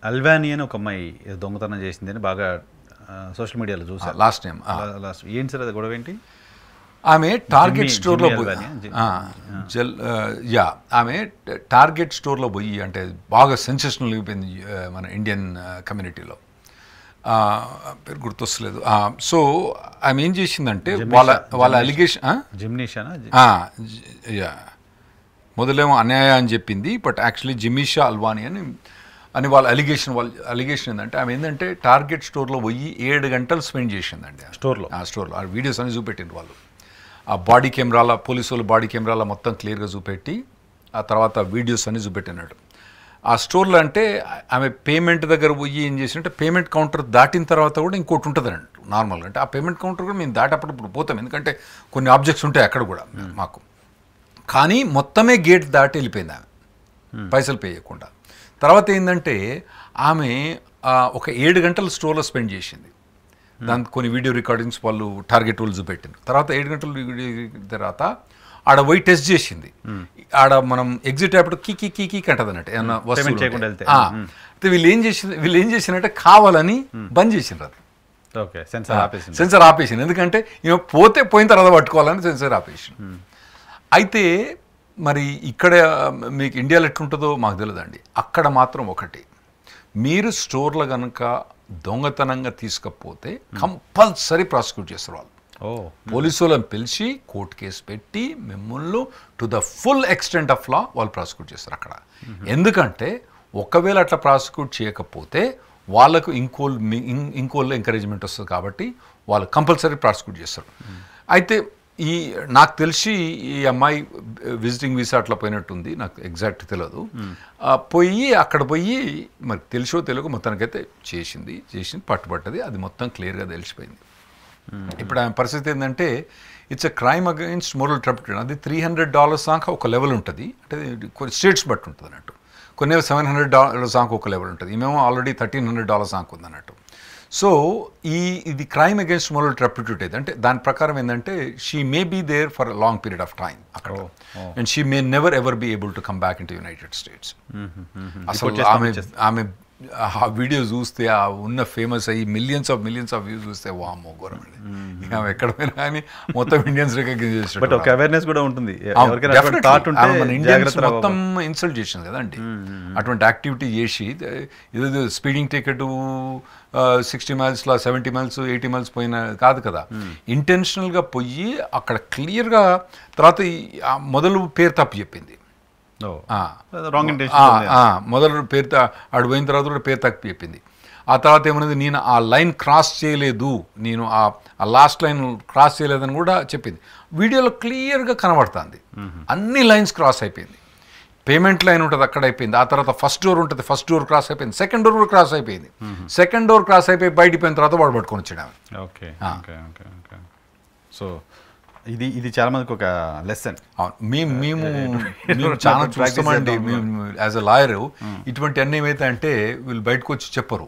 అల్వాని అని ఒక అమ్మాయి ఏదో దొంగతనం చేసిందని బాగా సోషల్ మీడియాలో చూసాను లాస్ట్ టైం. లాస్ట్ ఏంటి సార్ అది గొడవ ఏంటి? ఆమె టార్గెట్ స్టోర్లో పోయి ఆమె టార్గెట్ స్టోర్లో పోయి అంటే బాగా సెన్సేషనల్ అయిపోయింది మన ఇండియన్ కమ్యూనిటీలో. పేరు గుర్తొస్తలేదు. సో ఆమె ఏం చేసిందంటే వాళ్ళ అలిగేషన్ మొదలేమో అన్యాయ అని చెప్పింది, బట్ యాక్చువల్లీ జిమిషా అల్వాని అని వాళ్ళ అలిగేషన్ ఏంటంటే ఆమె ఏంటంటే టార్గెట్ స్టోర్లో పోయి 7 గంటలు స్పెండ్ చేసిందండి స్టోర్లో. ఆ వీడియోస్ అని చూపెట్టిండ్రు వాళ్ళు. ఆ బాడీ కెమెరాల పోలీసు వాళ్ళు బాడీ కెమెరాల మొత్తం క్లియర్గా చూపెట్టి ఆ తర్వాత వీడియోస్ అన్ని చూపెట్టినాడు. ఆ స్టోర్లో అంటే ఆమె పేమెంట్ దగ్గర పోయి ఏం చేసిందంటే పేమెంట్ కౌంటర్ దాటిన తర్వాత కూడా ఇంకోటి ఉంటుంది అన్నట్టు నార్మల్గా. అంటే ఆ పేమెంట్ కౌంటర్ కూడా మేము దాటప్పుడు పోతాం, ఎందుకంటే కొన్ని ఆబ్జెక్ట్స్ ఉంటాయి అక్కడ కూడా మాకు. కానీ మొత్తమే గేట్ దాటి వెళ్ళిపోయింది ఆమె పైసలు పే చేయకుండా. తర్వాత ఏంటంటే ఆమె ఒక 7 గంటలు స్టోర్లో స్పెండ్ చేసింది. దానికి కొన్ని వీడియో రికార్డింగ్స్ వాళ్ళు టార్గెట్ వాళ్ళు చూపెట్టింది. తర్వాత 7 గంటలు వీడియో తర్వాత ఆడ పోయి టెస్ట్ చేసింది. ఆడ మనం ఎగ్జిట్ అయ్యేప్పుడు కీ అంటది అన్నట్టు ఏమన్నా వస్తువులు అయితే వీళ్ళు ఏం చేసినట్టే కావాలని బంద్ చేసిండ్రు అది. సెన్సర్ ఆపేసింది, ఎందుకంటే ఈమె పోయిన తర్వాత పట్టుకోవాలని సెన్సర్ ఆపేసింది. అయితే మరి ఇక్కడ మీకు ఇండియాలో ఎట్లుంటుందో మాకు తెలియదండి. అక్కడ మాత్రం ఒకటి, మీరు స్టోర్లో కనుక దొంగతనంగా తీసుకపోతే కంపల్సరీ ప్రాసిక్యూట్ చేస్తారు వాళ్ళు. పోలీసు వాళ్ళని పిలిచి కోర్టు కేసు పెట్టి మిమ్మల్ని to the full extent of law వాళ్ళు ప్రాసిక్యూట్ చేస్తారు అక్కడ. ఎందుకంటే ఒకవేళ అట్లా ప్రాసిక్యూట్ చేయకపోతే వాళ్ళకు ఇంకోళ్ళు ఎంకరేజ్మెంట్ వస్తుంది, కాబట్టి వాళ్ళు కంపల్సరీ ప్రాసిక్యూట్ చేస్తారు. అయితే నాకు తెలిసి ఈ అమ్మాయి విజిటింగ్ వీసా అట్లా పోయినట్టుంది, నాకు ఎగ్జాక్ట్ తెలియదు. అక్కడ పోయి మరి తెలుసో తెలియక మొత్తానికైతే చేసింది పట్టుబట్టది, అది మొత్తం క్లియర్గా తెలిసిపోయింది. ఇప్పుడు ఆమె పరిస్థితి ఏంటంటే it's a crime against moral turpitude. అది $300 దాకా ఒక లెవెల్ ఉంటుంది, అంటే కొన్ని స్టేట్స్ బట్టి ఉంటుంది అన్నట్టు. కొన్ని $700 దాకా ఒక లెవెల్ ఉంటుంది. ఈమెమో ఆల్రెడీ $1,300 దాకా ఉంది అన్నట్టు. సో ఇది క్రైమ్ అగైన్స్ట్ మోరల్ ట్రప్టిట్యూడ్ అయితే, అంటే దాని ప్రకారం ఏంటంటే she may be there for a long period of time అక్కడ, and she may never ever be able to come back in to United States. అసలు ఆమె ఆ వీడియో చూస్తే ఆ ఉన్న ఫేమస్ అయ్యి మిలియన్స్ ఆఫ్ వ్యూస్ చూస్తే వామ్మో ఘోరమండి. ఇక ఎక్కడ పోయినా కానీ మొత్తం ఇండియన్స్ రికగ్నైజ్ చేస్తారు. అవేర్నెస్ కూడా ఉంటుంది, మన ఇండియన్స్ మొత్తం ఇన్సల్ట్ చేసింది కదండి. అటువంటి యాక్టివిటీ చేసి ఏదో స్పీడింగ్ టికెట్ 60 మైల్స్లో 70 మైల్స్ 80 మైల్స్ పోయిన కాదు కదా, ఇంటెన్షనల్గా పోయి అక్కడ క్లియర్గా తర్వాత మొదలు పేరు తప్పు చెప్పింది. మొదలు పేరు ఆడు పోయిన తర్వాత కూడా పేరు తప్పు చెప్పింది. ఆ తర్వాత ఏమన్నది, నేను ఆ లైన్ క్రాస్ చేయలేదు, నేను ఆ లాస్ట్ లైన్ క్రాస్ చేయలేదని కూడా చెప్పింది. వీడియోలో క్లియర్గా కనబడుతుంది అన్ని లైన్స్ క్రాస్ అయిపోయింది. పేమెంట్ లైన్ ఉంటుంది అక్కడ అయిపోయింది, ఆ తర్వాత ఫస్ట్ డోర్ ఉంటుంది, ఫస్ట్ డోర్ క్రాస్ అయిపోయింది, సెకండ్ డోర్ కూడా క్రాస్ అయిపోయింది. సెకండ్ డోర్ క్రాస్ అయిపోయి బయటికి పోయిన తర్వాత వాడు పట్టుకొని వచ్చాడు. సో ఇది చాలా మందికి ఒక లెసన్. మేము చాలా చూస్తామండి. మేము యాజ్ అ లాయర్ ఇటువంటి అన్నీ ఏమైతే అంటే వీళ్ళు బయటకు వచ్చి చెప్పరు.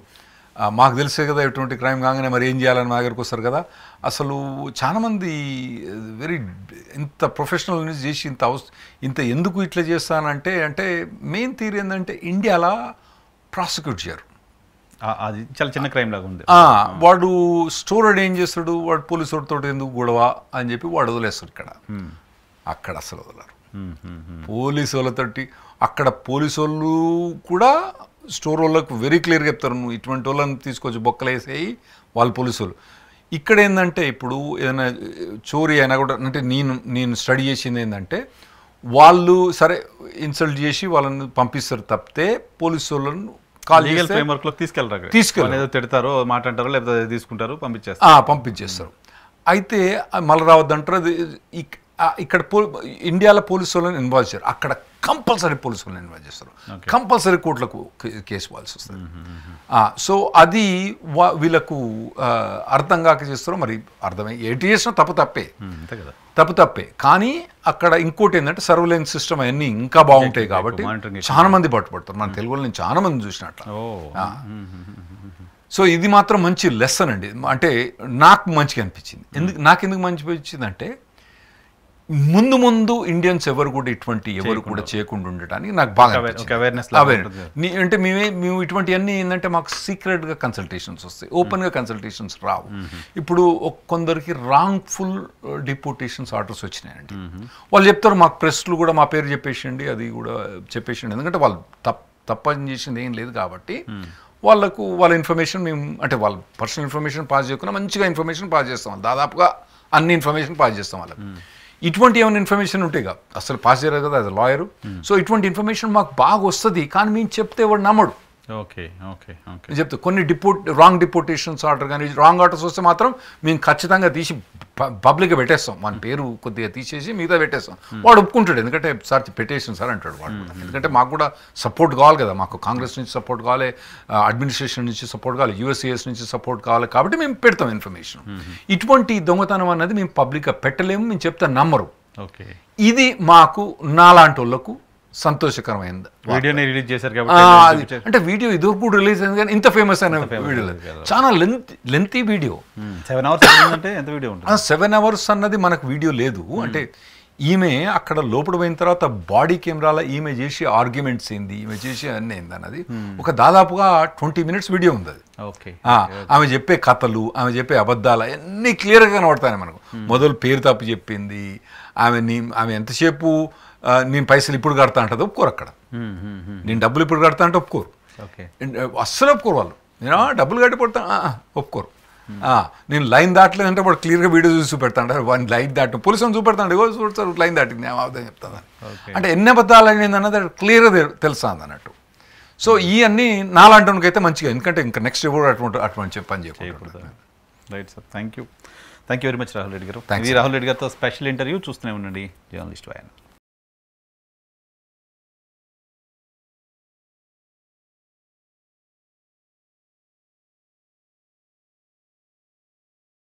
మాకు తెలిసే కదా ఎటువంటి క్రైమ్ కాగానే మరి ఏం చేయాలని మా దగ్గరకు వస్తారు కదా. అసలు చాలామంది వెరీ ఇంత ప్రొఫెషనల్ న్యూస్ చేసి ఇంత ఎందుకు ఇట్లా చేస్తానంటే మెయిన్ థియరీ ఏంటంటే ఇండియాలో ప్రాసిక్యూట్ చేయరు. అది చాలా చిన్న క్రైమ్ లాగా ఉంది. వాడు స్టోర్ ఏం చేస్తాడు, వాడు పోలీసు వాడితో ఎందుకు గొడవ అని చెప్పి వాడు వదిలేస్తాడు. అక్కడ అసలు వదలరు. పోలీసు వాళ్ళతోటి అక్కడ పోలీసు వాళ్ళు కూడా స్టోర్ వాళ్ళకు వెరీ క్లియర్గా చెప్తారు, నువ్వు ఇటువంటి వాళ్ళని తీసుకొచ్చి బొక్కలేసేయి వాళ్ళు పోలీసు వాళ్ళు. ఇక్కడ ఏంటంటే ఇప్పుడు ఏదైనా చోరీ అయినా కూడా అంటే నేను స్టడీ చేసింది ఏంటంటే వాళ్ళు సరే ఇన్సల్ట్ చేసి వాళ్ళని పంపిస్తారు తప్పితే పోలీసు వాళ్ళను తీసుకెళ్ళరు, తిడతారో మాట్లాడతారో లేకపోతే తీసుకుంటారు, పంపించేస్తారు. అయితే మళ్ళీ రావద్దంటారు. అది ఇక్కడ ఇండియాలో పోలీసు వాళ్ళని ఇన్వాల్వ్ చేయరు, అక్కడ కంపల్సరీ పోలీసు వాళ్ళని ఇన్వాల్వ్ చేస్తారు, కంపల్సరీ కోర్టులకు కేసు ఇవ్వాల్సి వస్తుంది. సో అది వీళ్ళకు అర్థం కాక చేస్తారో మరి అర్థమై ఏంటి చేసినా తప్పే. కానీ అక్కడ ఇంకోటి ఏంటంటే సర్వేలెన్స్ సిస్టమ్ అవన్నీ ఇంకా బాగుంటాయి కాబట్టి చాలా మంది పట్టుబడతారు. మన తెలుగులో నేను చాలా మంది చూసినట్ల. సో ఇది మాత్రం మంచి లెసన్ అండి. అంటే నాకు మంచిగా అనిపించింది. నాకెందుకు మంచి అనిపించింది అంటే ముందు ముందు ఇండియన్స్ ఎవరు కూడా చేయకుండా ఉండటానికి నాకు బాగా అవేర్నెస్ అంటే మేము ఇటువంటివన్నీ ఏంటంటే మాకు సీక్రెట్గా కన్సల్టేషన్స్ వస్తాయి, ఓపెన్గా కన్సల్టేషన్స్ రావు. ఇప్పుడు కొందరికి రాంగ్ఫుల్ డిపోటేషన్స్ ఆర్డర్స్ వచ్చినాయండి. వాళ్ళు చెప్తారు మాకు ప్రెస్లు కూడా మా పేరు చెప్పేసిండి, అది కూడా చెప్పేసిండి, ఎందుకంటే వాళ్ళు తప్పని చేసింది ఏం లేదు కాబట్టి వాళ్ళ ఇన్ఫర్మేషన్ మేము అంటే వాళ్ళ పర్సనల్ ఇన్ఫర్మేషన్ పాస్ చేయకుండా మంచిగా ఇన్ఫర్మేషన్ పాస్ చేస్తాం, దాదాపుగా అన్ని ఇన్ఫర్మేషన్ పాస్ చేస్తాం వాళ్ళకి. ఇటువంటి ఏమైనా ఇన్ఫర్మేషన్ ఉంటే కాదు అసలు పాస్ చేయరు కదా యాజ్ అ లాయరు. సో ఇటువంటి ఇన్ఫర్మేషన్ మాకు బాగా వస్తుంది, కానీ మేము చెప్తే వాడు నమ్మడు. ఓకే ఓకే ఓకే చెప్తే కొన్ని రాంగ్ డిపోటేషన్స్ ఆర్డర్ కానీ రాంగ్ ఆర్డర్స్ వస్తే మాత్రం మేము ఖచ్చితంగా తీసి పబ్లిక్గా పెట్టేస్తాం, మన పేరు కొద్దిగా తీసేసి మిగతా పెట్టేస్తాం. వాడు ఒప్పుకుంటాడు, ఎందుకంటే సార్ పెట్టేసాం సార్ అంటాడు వాడు. ఎందుకంటే మాకు కూడా సపోర్ట్ కావాలి కదా, మాకు కాంగ్రెస్ నుంచి సపోర్ట్ కావాలి, అడ్మినిస్ట్రేషన్ నుంచి సపోర్ట్ కావాలి, యూఎస్ఏఎస్ నుంచి సపోర్ట్ కావాలి, కాబట్టి మేము పెడతాం ఇన్ఫర్మేషన్. ఇటువంటి దొంగతనం అన్నది మేము పబ్లిక్గా పెట్టలేము, మేము చెప్తే నమ్మరు. ఓకే, ఇది మాకు నాలాంటి వాళ్ళకు సంతోషకరమైంది. వీడియోని రిలీజ్ చేశారు కాబట్టి అంటే వీడియో ఇదివరకు కూడా రిలీజ్ అయింది, కానీ ఇంత ఫేమస్ అయిన వీడియో చాలా లెంతీ వీడియో. 7 hours అంటే ఎంత వీడియో ఉంటుంది? 7 hours అన్నది మనకు వీడియో లేదు. అంటే ఈమె అక్కడ లోపల పోయిన తర్వాత బాడీ కెమెరాలో ఈమె చేసి ఆర్గ్యుమెంట్స్ ఏంది, ఈమె చేసి అన్నీ ఏంది అన్నది ఒక దాదాపుగా 20 minutes వీడియో ఉంది అది. ఓకే, ఆమె చెప్పే కథలు, ఆమె చెప్పే అబద్ధాలు అన్నీ క్లియర్గా కనబడతాయి మనకు. మొదలు పేరు తప్పు చెప్పింది, ఆమె ఎంతసేపు నేను పైసలు ఇప్పుడు కడతా అంటది, ఒప్పుకోరు అక్కడ. నేను డబ్బులు ఇప్పుడు కడతా అంటే ఒప్పుకోరు, అస్సలు ఒప్పుకోరు వాళ్ళు. నేను డబ్బులు కట్టి పడతా ఒప్పుకోరు. నేను లైన్ దాటలేదు అంటే వాడు క్లియర్గా వీడియో చూసి చూపెడతా అంటే వాడిని లైన్ దాటి పోలీసుని చూపెడతాడు, చూడతారు లైన్ దాటింది ఏమవుతుందని చెప్తాను. అంటే ఎన్ని అబద్ధాలు అయింది అన్నది క్లియర్గా తెలుసా అన్నట్టు. సో ఈ అన్నీ నాలాంటికైతే మంచిగా, ఎందుకంటే ఇంకా నెక్స్ట్ ఎవరు అటువంటి పని చేయకూడదు. Right sir, thank you very much Rahul Reddy గారు. రాహుల్ రెడ్డి గారితో స్పెషల్ ఇంటర్వ్యూ చూస్తూనే ఉండండి జర్నలిస్ట్ ఆయన.